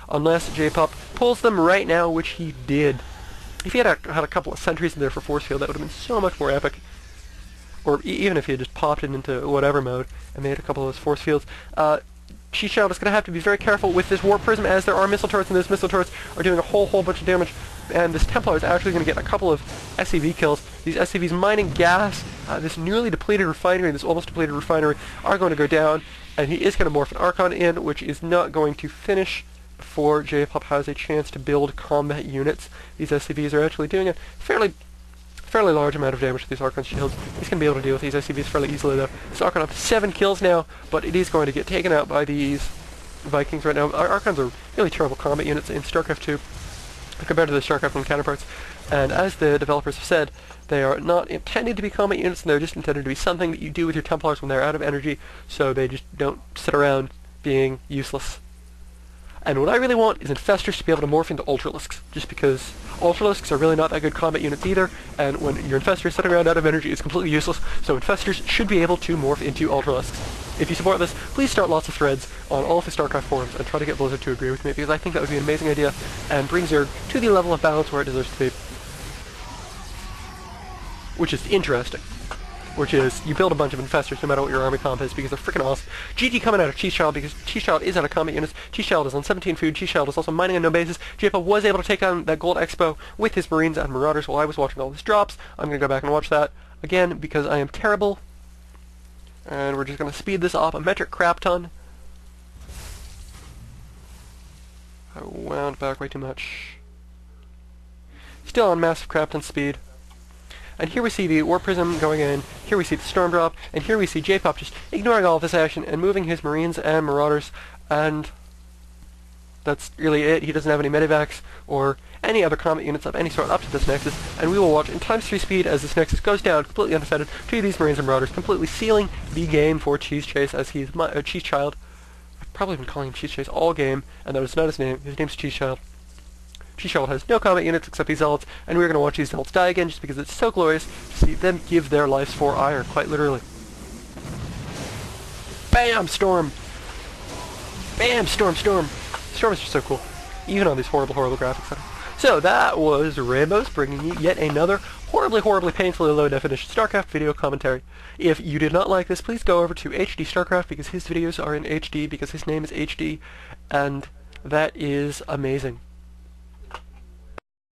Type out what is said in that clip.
unless jpup pulls them right now, which he did. If he had had a couple of sentries in there for force field, that would have been so much more epic. Or even if he had just popped it into whatever mode and made a couple of those force fields. Cheesechild is going to have to be very careful with this warp prism, as there are missile turrets, and those missile turrets are doing a whole bunch of damage. And this Templar is actually going to get a couple of SCV kills. These SCVs mining gas, this newly depleted refinery, this almost depleted refinery, are going to go down. And he is going to morph an Archon in, which is not going to finish before jpup has a chance to build combat units. These SCVs are actually doing a fairly large amount of damage to these Archon shields. He's going to be able to deal with these SCVs fairly easily, though. This Archon up to 7 kills now, but it is going to get taken out by these Vikings right now. Archons are really terrible combat units in StarCraft 2 compared to the StarCraft 1 counterparts. And as the developers have said, they are not intended to be combat units, and they're just intended to be something that you do with your Templars when they're out of energy, so they just don't sit around being useless. And what I really want is Infestors to be able to morph into Ultralisks, just because Ultralisks are really not that good combat units either, and when your Infestor is sitting around out of energy, it's completely useless, so Infestors should be able to morph into Ultralisks. If you support this, please start lots of threads on all of the StarCraft forums and try to get Blizzard to agree with me, because I think that would be an amazing idea, and bring Zerg to the level of balance where it deserves to be. Which is interesting. Which is, you build a bunch of Infestors no matter what your army comp is, because they're freaking awesome. GG coming out of cheesechild, because cheesechild is out of combat units. Cheesechild is on 17 food. Cheesechild is also mining on no bases. jpup was able to take on that gold expo with his Marines and Marauders while I was watching all his drops. I'm going to go back and watch that again, because I am terrible. And we're just going to speed this up a metric crap ton. I wound back way too much. Still on massive crap ton speed. And here we see the Warp Prism going in, here we see the Storm Drop, and here we see jpup just ignoring all of this action and moving his Marines and Marauders, and that's really it. He doesn't have any Medivacs or any other combat units of any sort up to this Nexus, and we will watch in ×3 speed as this Nexus goes down completely unaffected to these Marines and Marauders, completely sealing the game for Cheesechase, as he's Cheesechild. I've probably been calling him Cheesechase all game, and that is not his name. His name's Cheesechild. Cheesechild has no combat units except these Zealots, and we're going to watch these Zealots die again just because it's so glorious to see them give their lives for ire, quite literally. Bam! Storm! Bam! Storm! Storm! Storm is just so cool, even on these horrible, horrible graphics. So that was Rambos bringing you yet another horribly, painfully low-definition StarCraft video commentary. If you did not like this, please go over to HD StarCraft, because his videos are in HD, because his name is HD, and that is amazing.